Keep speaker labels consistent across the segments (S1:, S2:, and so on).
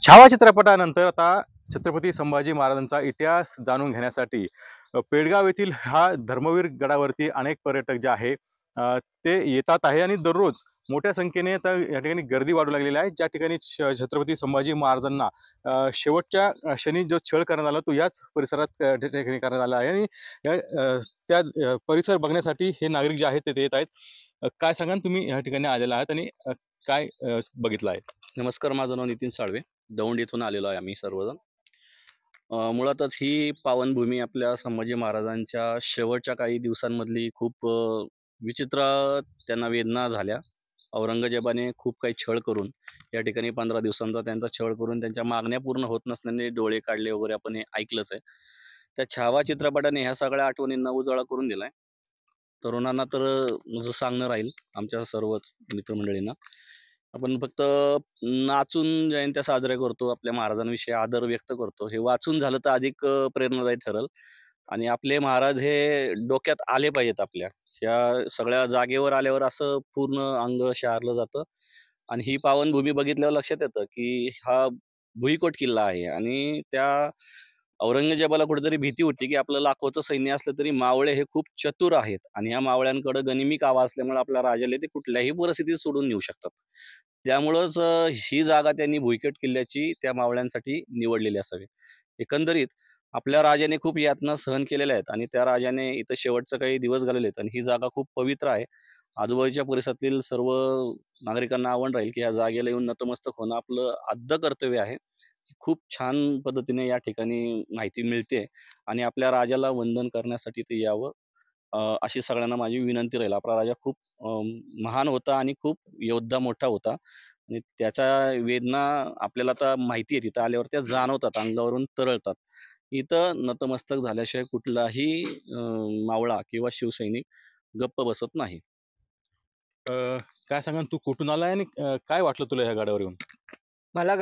S1: छावा चित्रपटानंतर आता छत्रपती संभाजी महाराजांचा इतिहास जाणून घेण्यासाठी पेडगाव येथील हा धर्मवीर गडावरती अनेक पर्यटक जे आहे ते येतात आहे आणि दररोज मोठ्या संख्येने आता या ठिकाणी गर्दी वाढू लागलेली आहे. ज्या ठिकाणी छत्रपती संभाजी महाराजांना शेवटच्या क्षणी जो छळ करण्यात आला तो याच परिसरात त्या ठिकाणी करण्यात आला आहे आणि त्या परिसर बघण्यासाठी हे नागरिक जे आहेत ते येत आहेत. काय सांगा तुम्ही या ठिकाणी आलेला आहात आणि काय बघितलं आहे?
S2: नमस्कार, माझं नाव नितीन साळवे. दौंड येथून आलेलो आहे आम्ही सर्वजण. मुळातच ही पावनभूमी आपल्या संभाजी महाराजांच्या शेवटच्या काही दिवसांमधली खूप विचित्र त्यांना वेदना झाल्या. औरंगजेबाने खूप काही छळ करून या ठिकाणी 15 दिवसांचा त्यांचा छळ करून त्यांच्या मागण्या पूर्ण होत नसल्याने डोळे काढले वगैरे आपण हे ऐकलंच आहे. त्या छावा चित्रपटाने ह्या सगळ्या आठवणींना उजाळा करून दिलाय. तरुणांना तर माझं सांगणं राहील, आमच्या सर्वच मित्रमंडळींना, आपण फक्त नाचून जयंत्या साजऱ्या करतो, आपल्या महाराजांविषयी आदर व्यक्त करतो, हे वाचून झालं तर अधिक प्रेरणादायी ठरेल. आणि आपले महाराज हे डोक्यात आले पाहिजेत आपल्या. या सगळ्या जागेवर आल्यावर असं पूर्ण अंग शहारलं जातं. आणि ही पावनभूमी बघितल्यावर लक्षात येतं की हा भुईकोट किल्ला आहे आणि त्या औरंगजेबाला कुठेतरी भीती होती की आपलं लाखोचं सैन्य असलं तरी मावळे हे खूप चतुर आहेत आणि ह्या मावळ्यांकडे गनिमी कावा असल्यामुळे आपल्या राजाला ते कुठल्याही परिस्थितीत सोडून नेऊ शकतात. त्यामुळंच ही जागा त्यांनी भुईकोट किल्ल्याची त्या मावळ्यांसाठी निवडलेली असावी. एकंदरीत आपल्या राजाने खूप यातना सहन केलेल्या आहेत आणि त्या राजाने इथं शेवटचं काही दिवस घालवले आहेत आणि ही जागा खूप पवित्र आहे. आजूबाजूच्या परिसरातील सर्व नागरिकांना आव्हान राहील की या जागेला येऊन नतमस्तक होणं आपलं आद्य कर्तव्य आहे. खूप छान पद्धतीने या ठिकाणी माहिती मिळते आणि आपल्या राजाला वंदन करण्यासाठी ते यावं, अशी सगळ्यांना माझी विनंती राहील. आपला राजा खूप महान होता आणि खूप योद्धा मोठा होता आणि त्याच्या वेदना आपल्याला आता माहिती आहे, तिथं आल्यावर त्या जाणवतात, अंगावरून तरळतात. इथं नतमस्तक झाल्याशिवाय कुठलाही मावळा किंवा शिवसैनिक गप्प बसत नाही.
S1: काय सांगा तू कुठून आलाय आणि काय वाटलं तुला ह्या गडावर येऊन?
S3: मला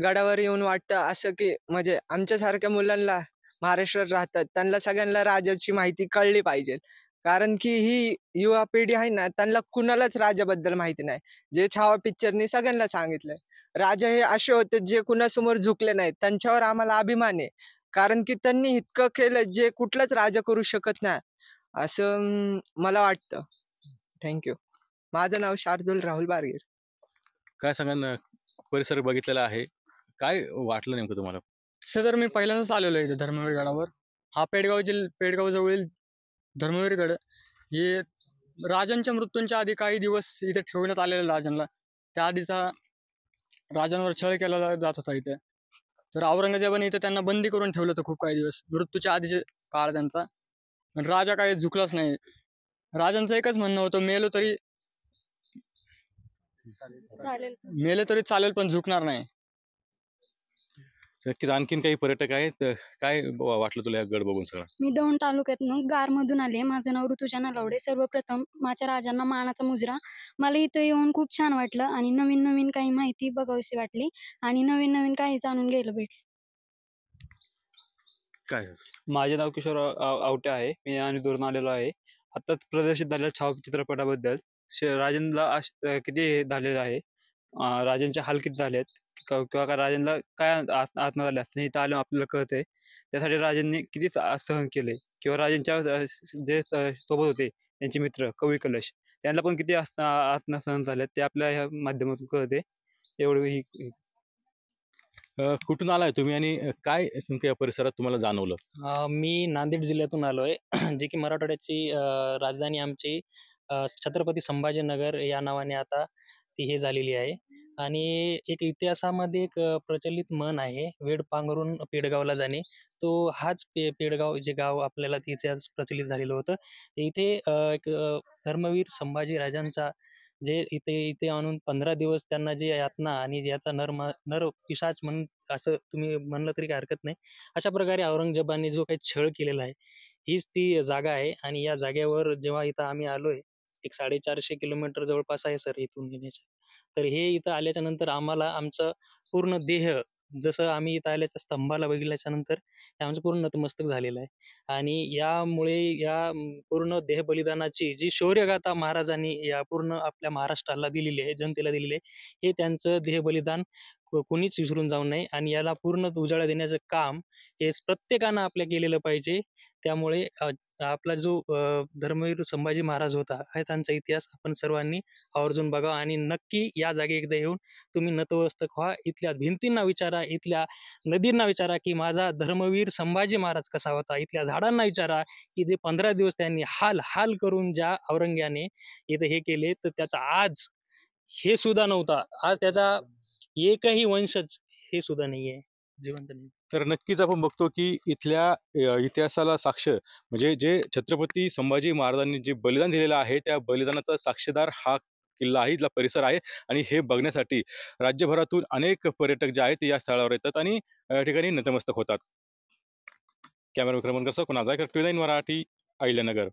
S3: गडावर येऊन वाटतं असं, की म्हणजे आमच्यासारख्या मुलांना महाराष्ट्रात राहतात, त्यांना सगळ्यांना राजाची माहिती कळली पाहिजे. कारण की ही युवा पिढी आहे ना, त्यांना कुणालाच राजाबद्दल माहिती नाही. जे छावा पिक्चरनी सगळ्यांना सांगितलंय. राजा हे असे होते जे कुणासमोर झुकले नाहीत. त्यांच्यावर आम्हाला अभिमान आहे. कारण की त्यांनी इतकं केलं जे कुठलाच राजा करू शकत नाही, असं मला वाटतं. थँक माझं नाव शार्दूल राहुल बारगीर.
S1: काय सांगा ना, परिसर बघितलेला आहे. काय वाटलं नेमकं तुम्हाला?
S4: तसं तर मी पहिल्यांदाच आलेलो आहे इथे धर्मवीर गडावर. हा पेडगाव जवळील धर्मवीर गड हे राजांच्या मृत्यूंच्या आधी काही दिवस इथे ठेवण्यात आलेल्या राजांना. त्या आधीचा राजांवर छळ केला जात होता इथे. तर औरंगजेबाने इथे त्यांना बंदी करून ठेवलं होतं खूप काही दिवस. मृत्यूच्या आधीचे काळ त्यांचा. पण राजा काही झुकलाच नाही. राजांचं एकच म्हणणं होतं, मेले तरी चालेल पण झुकणार नाही.
S1: नक्कीच आणखीन काही पर्यटक आहेत. काय वाटलं तुला हा गड बघून सगळं?
S5: मी दौंड तालुक्यातून गारमधून आले. माझं नाव ऋतुजा नलावडे. सर्वप्रथम माझ्या राजांना मानाचा मुजरा. मला इथं येऊन खूप छान वाटलं आणि नवीन-नवीन काही माहिती बघावीशी वाटली आणि नवीन-नवीन काही जाणून घ्यायला भेटलं.
S1: काय?
S4: माझे नाव किशोर आवटे आहे. मी आणीदूरून आलेलो आहे. आत्ताच प्रदर्शित झालेल्या छावा चित्रपटाबद्दल राजांना किती हे झालेलं आहे. राजांचे हाल किती झालेत किंवा का राजांना काय आत्महत्या झाल्या असतील इथं आल्यावर आपल्याला कळतंय. त्यासाठी राजांनी किती सहन केले किंवा राजांच्या जे सोबत होते त्यांचे मित्र कवी कलश त्यांना पण किती आत्मसहन झाले ते आपल्या ह्या माध्यमातून कळते. एवढं ही
S1: कुठून आलाय तुम्ही आणि काय नेमकं या परिसरात तुम्हाला जाणवलं?
S6: मी नांदेड जिल्ह्यातून आलो आहे. जी की मराठवाड्याची राजधानी आमची छत्रपती संभाजीनगर या नावाने आता ती हे झालेली आहे. आणि एक इतिहासामध्ये एक प्रचलित म्हण आहे, "वेड पांघरून पेडगावला जाणे." तो हाच पेडगाव जे गाव आपल्याला इतिहास प्रचलित झालेलं होतं. इथे एक धर्मवीर संभाजी राजांचा जे इथे इथे आणून 15 दिवस त्यांना जे यातना आणि ज्याचा नर-पिशाच म्हणून असं तुम्ही म्हणलं तरी काही हरकत नाही. अशा प्रकारे औरंगजेबाने जो काही छळ केलेला आहे, हीच ती जागा आहे आणि या जागेवर जेव्हा इथं आम्ही आलोय, एक 450 किलोमीटर जवळपास आहे सर इथून येण्याच्या. तर हे इथं आल्याच्या नंतर आम्हाला आमचं पूर्ण देह जसं आम्ही इथं आल्याच्या स्तंभाला बघितल्याच्यानंतर हे आमचं पूर्ण नतमस्तक झालेलं आहे. आणि यामुळे पूर्ण देह बलिदानाची जी शौर्यगाथा महाराजांनी या पूर्ण आपल्या महाराष्ट्राला दिलेली आहे, जनतेला दिलेली आहे, हे त्यांचं देह बलिदान कोणीच विसरून जाऊ नये आणि याला पूर्ण उजाळा देण्याचं काम हे प्रत्येकानं आपल्या केलेलं पाहिजे. त्यामुळे आपला जो धर्मवीर संभाजी महाराज होता हा त्यांचा इतिहास आपण सर्वांनी आवर्जून बघावा आणि नक्की या जागी एकदा येऊन तुम्ही नतमस्तक व्हा. इथल्या भिंतींना विचारा, इथल्या नदींना विचारा की माझा धर्मवीर संभाजी महाराज कसा होता. इथल्या झाडांना विचारा की जे 15 दिवस त्यांनी हाल करून ज्या औरंग्याने इथे हे केले, तर त्याचा आज हे सुद्धा नव्हता. आज त्याचा एकही वंशज हे सुद्धा नाहीये, जिवंत नाही.
S1: तर नक्कीच आपण बघतो की इथल्या इतिहासाला साक्ष म्हणजे जे छत्रपती संभाजी महाराजांनी जे बलिदान दिलेलं आहे त्या बलिदानाचा साक्षीदार हा किल्ला आहे, इथला परिसर आहे. आणि हे बघण्यासाठी राज्यभरातून अनेक पर्यटक जे आहेत ते या स्थळावर येतात आणि या ठिकाणी नतमस्तक होतात. कॅमेरा विक्रमन कसं कोण आजाय करतोय मराठी, अहिल्यानगर.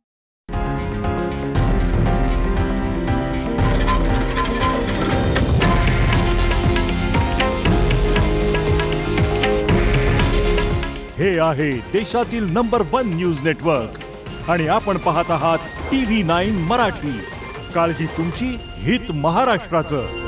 S7: हे आहे देशातील नंबर 1 न्यूज नेटवर्क आणि आपण पाहत आहात TV9 मराठी. काळजी तुमची, हित महाराष्ट्राचं.